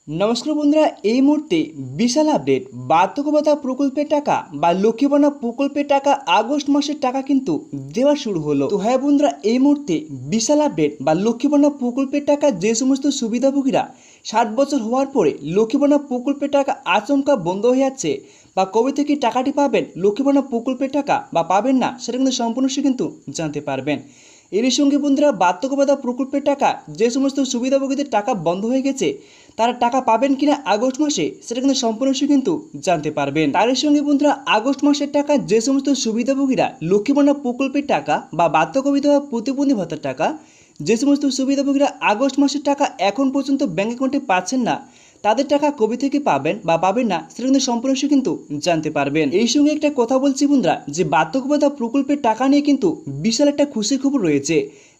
নমস্কার বন্ধুরা, এই মুহূর্তে বিশাল আপডেট। বার্ধক্য ভাতা প্রকল্পের টাকা বা লক্ষ্মী ভাণ্ডার প্রকল্পের টাকা আগস্ট মাসের টাকা কিন্তু দেওয়া শুরু হলো। তো হ্যাঁ বন্ধুরা, এই মুহূর্তে বিশাল আপডেট বা লক্ষ্মী ভাণ্ডার প্রকল্পের টাকা যে সমস্ত সুবিধাভোগীরা 60 বছর হওয়ার পরে লক্ষ্মী ভাণ্ডার প্রকল্পের টাকা আচমকা বন্ধ হয়ে যাচ্ছে বা কবে থেকে টাকাটি পাবেন, লক্ষ্মী ভাণ্ডার প্রকল্পের টাকা বা পাবেন না, সেটা কিন্তু সম্পূর্ণ কিন্তু জানতে পারবেন। এর সঙ্গে বন্ধুরা, বার্ধক্য ভাতা প্রকল্পের টাকা যে সমস্ত সুবিধাভোগীদের টাকা বন্ধ হয়ে গেছে তারা টাকা পাবেন কিনা আগস্ট মাসে, সেটা কিন্তু সম্পূর্ণ কিন্তু জানতে পারবেন। তার সঙ্গে বন্ধুরা, আগস্ট মাসের টাকা যে সমস্ত সুবিধাভোগীরা লক্ষ্মী ভাণ্ডার প্রকল্পের টাকা বা বার্ধক্য বিধবা প্রতিবন্ধী ভাতার টাকা, যে সমস্ত সুবিধাভোগীরা আগস্ট মাসের টাকা এখন পর্যন্ত ব্যাঙ্ক অ্যাকাউন্টে পাচ্ছেন না, তাদের টাকা কবে থেকে পাবেন বা পাবেন না, সেটা কিন্তু সম্পূর্ণ কিন্তু জানতে পারবেন। এই সঙ্গে একটা কথা বলছি বন্ধুরা, যে বার্ধক্য ভাতা প্রকল্পের টাকা নিয়ে কিন্তু বিশাল একটা খুশির খবর রয়েছে,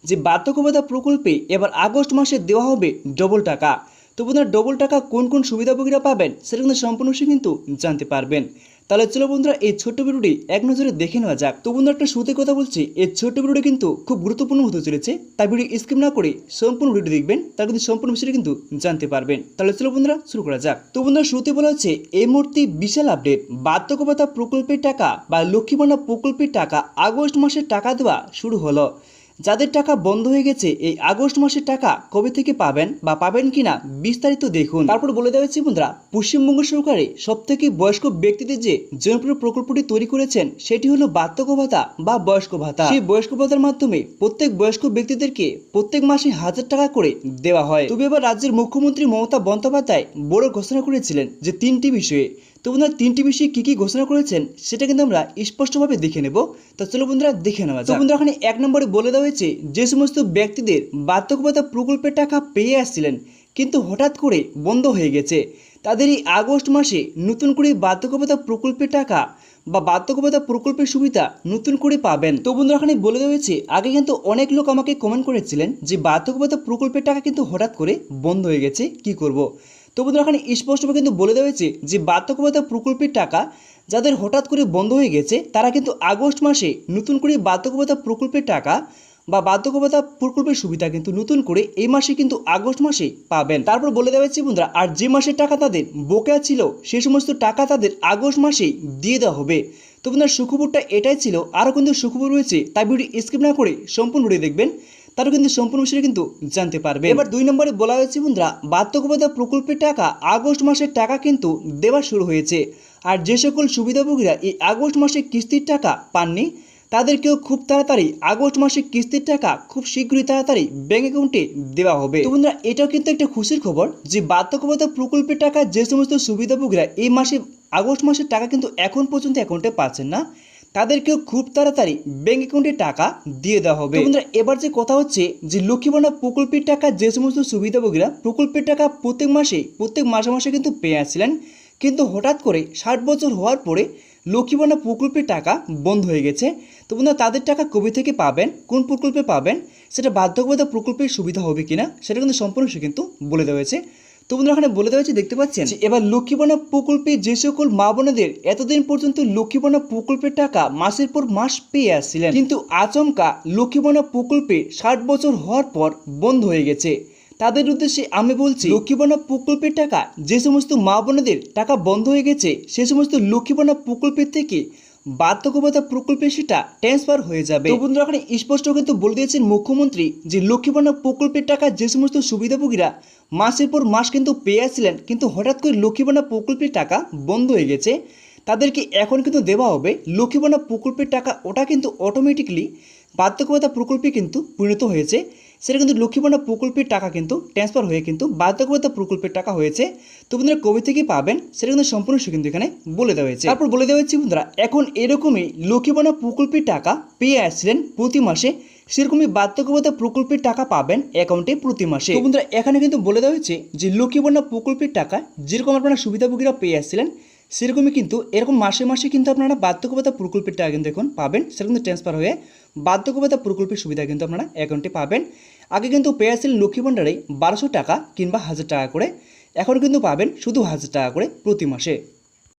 যে বার্ধক্য ভাতা প্রকল্পে এবার আগস্ট মাসে দেওয়া হবে ডবল টাকা। তো বন্ধুরা, ডবল টাকা কোন কোন সুবিধাভোগীরা পাবেন, সেটা কিন্তু সম্পূর্ণ কিন্তু জানতে পারবেন। তাহলে চলো বন্ধুরা, এই ছোট্ট ভিডিওটি এক নজরে দেখে নেওয়া যাক। তো বন্ধুরা, একটা শুরুতে কথা বলছি, এই ছোট্ট ভিডিওটি কিন্তু খুব গুরুত্বপূর্ণ হতে চলেছে, তাই ভিডিও স্কিপ না করে সম্পূর্ণ ভিডিও দেখবেন, তার কিন্তু সম্পূর্ণ বিষয়টি কিন্তু জানতে পারবেন। তাহলে চলো বন্ধুরা, শুরু করা যাক। তো বন্ধুরা, শুরুতে বলা হচ্ছে এই মুহূর্তে বিশাল আপডেট। বার্ধক্য ভাতা প্রকল্পের টাকা বা লক্ষ্মী ভাণ্ডার প্রকল্পের টাকা আগস্ট মাসের টাকা দেওয়া শুরু হলো। যাদের টাকা বন্ধ হয়ে গেছে এই আগস্ট মাসের টাকা কবে থেকে পাবেন বা পাবেন কিনা বিস্তারিত দেখুন। তারপর বলে দেওয়া হচ্ছে বন্ধুরা, পশ্চিমবঙ্গ সরকারে সবথেকে বয়স্ক ব্যক্তিদের যে জনপ্রিয় প্রকল্পটি তৈরি করেছেন সেটি হলো বার্ধক্য ভাতা বা বয়স্ক ভাতা। সেই বয়স্ক ভাতার মাধ্যমে প্রত্যেক বয়স্ক ব্যক্তিদেরকে প্রত্যেক মাসে 1000 টাকা করে দেওয়া হয়। তবে এবার রাজ্যের মুখ্যমন্ত্রী মমতা বন্দ্যোপাধ্যায় বড় ঘোষণা করেছিলেন যে 3টি বিষয়ে। তো বন্ধুরা, 3টি বিষয়ে কি কি ঘোষণা করেছেন সেটা কিন্তু আমরা স্পষ্টভাবে দেখে নেব। তো চলো বন্ধুরা, দেখে নেওয়া যাক। তো বন্ধুরা, এখানে 1 নম্বরে বলে দেওয়া হয়েছে, যে সমস্ত ব্যক্তিদের বার্ধক্য ভাতা প্রকল্পের টাকা পেয়ে আসছিলেন কিন্তু হঠাৎ করে বন্ধ হয়ে গেছে, তাদের এই আগস্ট মাসে নতুন করে বার্ধক্য ভাতা প্রকল্পের টাকা বা বার্ধক্য ভাতা প্রকল্পের সুবিধা নতুন করে পাবেন। তো বন্ধুরা, এখানে বলে দেওয়া হয়েছে, আগে কিন্তু অনেক লোক আমাকে কমেন্ট করেছিলেন যে বার্ধক্য ভাতা প্রকল্পের টাকা কিন্তু হঠাৎ করে বন্ধ হয়ে গেছে, কি করব। তো বন্ধুরা, এখানে স্পষ্টভাবে কিন্তু বলে দেওয়া হয়েছে যে বার্ধক্য ভাতা প্রকল্পের টাকা যাদের হঠাৎ করে বন্ধ হয়ে গেছে তারা কিন্তু আগস্ট মাসে নতুন করে বার্ধক্য ভাতা প্রকল্পের টাকা বা বার্ধক্য ভাতা প্রকল্পের সুবিধা কিন্তু নতুন করে এই মাসে কিন্তু আগস্ট মাসে পাবেন। তারপর বলে দেওয়া হচ্ছে বন্ধুরা, আর যে মাসের টাকা তাদের বকেয়া ছিল সেই সমস্ত টাকা তাদের আগস্ট মাসেই দিয়ে দেওয়া হবে। তো বন্ধুরা, সুখবরটা এটাই ছিল, আরও কিন্তু সুখবর রয়েছে, তাই ভিডিও স্কিপ না করে সম্পূর্ণ ভিডিও দেখবেন, তারও কিন্তু সম্পূর্ণ বিষয়টা কিন্তু জানতে পারবে। এবার 2 নম্বরে বলা হয়েছে বন্ধুরা, বার্ধক্য ভাতা প্রকল্পের টাকা আগস্ট মাসের টাকা কিন্তু দেওয়া শুরু হয়েছে। আর যে সকল সুবিধাভোগীরা এই আগস্ট মাসে কিস্তির টাকা পাননি তাদেরকেও খুব তাড়াতাড়ি আগস্ট মাসে কিস্তির টাকা খুব শীঘ্রই তাড়াতাড়ি ব্যাঙ্ক অ্যাকাউন্টে দেওয়া হবে। তো বন্ধুরা, এটাও কিন্তু একটা খুশির খবর যে বার্ধক্য ভাতা প্রকল্পের টাকা যে সমস্ত সুবিধাভোগীরা এই মাসে আগস্ট মাসের টাকা কিন্তু এখন পর্যন্ত অ্যাকাউন্টে পাচ্ছেন না, তাদেরকেও খুব তাড়াতাড়ি ব্যাঙ্ক অ্যাকাউন্টে টাকা দিয়ে দেওয়া হবে। বন্ধুরা, এবার যে কথা হচ্ছে যে লক্ষ্মী ভাণ্ডার প্রকল্পের টাকা যে সমস্ত সুবিধাভোগীরা প্রকল্পের টাকা প্রত্যেক মাসে মাসে কিন্তু পেয়ে আসছিলেন, কিন্তু হঠাৎ করে 60 বছর হওয়ার পরে লক্ষ্মী ভাণ্ডার প্রকল্পের টাকা বন্ধ হয়ে গেছে। তো বন্ধুরা, তাদের টাকা কবে থেকে পাবেন, কোন প্রকল্পে পাবেন, সেটা বার্ধক্য ভাতা প্রকল্পের সুবিধা হবে কিনা সেটা কিন্তু সম্পূর্ণ কিন্তু বলে দেওয়া হয়েছে। তো বন্ধুরা, এখানে বলে দেওয়া হয়েছে, দেখতে পাচ্ছেন এবার লক্ষ্মী ভাণ্ডার প্রকল্পে যে সকল মা বোনেদের এতদিন পর্যন্ত লক্ষ্মী ভাণ্ডার প্রকল্পের টাকা মাসের পর মাস পেয়ে আসছিলেন, কিন্তু আচমকা লক্ষ্মী ভাণ্ডার প্রকল্পে 60 বছর হওয়ার পর বন্ধ হয়ে গেছে, তাদের উদ্দেশ্যে আমি বলছি, লক্ষ্মী ভাণ্ডার প্রকল্পের টাকা যে সমস্ত মা বোনেদের টাকা বন্ধ হয়ে গেছে সে সমস্ত লক্ষ্মী ভাণ্ডার প্রকল্পের থেকে বার্ধক্য ভাতা প্রকল্পে সেটা ট্রান্সফার হয়ে যাবে। তো বন্ধুরা, এখানে স্পষ্ট কিন্তু বলে দিয়েছেন মুখ্যমন্ত্রী যে লক্ষ্মী ভাণ্ডার প্রকল্পের টাকা যে সমস্ত সুবিধাভোগীরা মাসের পর মাস কিন্তু পেয়ে আসছিলেন কিন্তু হঠাৎ করে লক্ষ্মী ভাণ্ডার প্রকল্পের টাকা বন্ধ হয়ে গেছে, তাদেরকে এখন কিন্তু দেওয়া হবে লক্ষ্মী ভাণ্ডার প্রকল্পের টাকা। ওটা কিন্তু অটোমেটিকলি বার্ধক্য ভাতা প্রকল্পে কিন্তু পরিণত হয়েছে, সেটা কিন্তু লক্ষ্মী ভাণ্ডার প্রকল্পের টাকা কিন্তু ট্রান্সফার হয়ে কিন্তু বার্ধক্য ভাতা প্রকল্পের টাকা হয়েছে। তো বন্ধুরা, কবে থেকে পাবেন সেটা কিন্তু সম্পূর্ণ কিন্তু এখানে বলে দেওয়া হয়েছে। তারপর বলে দেওয়া হয়েছে বন্ধুরা, এখন এরকমই লক্ষ্মী ভাণ্ডার প্রকল্পের টাকা পেয়ে আসছিলেন প্রতি মাসে, সেরকমই বার্ধক্য ভাতা প্রকল্পের টাকা পাবেন অ্যাকাউন্টে প্রতি মাসে। তো বন্ধুরা, এখানে কিন্তু বলে দেওয়া হয়েছে যে লক্ষ্মী ভাণ্ডার প্রকল্পের টাকা যেরকম আপনারা সুবিধাভোগীরা পেয়ে আসছিলেন সেরকমই কিন্তু এরকম মাসে মাসে কিন্তু আপনারা বার্ধক্য ভাতা প্রকল্পের টাকা কিন্তু এখন পাবেন, সেটা কিন্তু ট্রান্সফার হয়ে বার্ধক্য ভাতা প্রকল্পের সুবিধা কিন্তু আপনারা অ্যাকাউন্টে পাবেন। আগে কিন্তু পেয়ে আসছিলেন লক্ষ্মী ভাণ্ডারে 1200 টাকা কিংবা 1000 টাকা করে, এখন কিন্তু পাবেন শুধু 1000 টাকা করে প্রতি মাসে।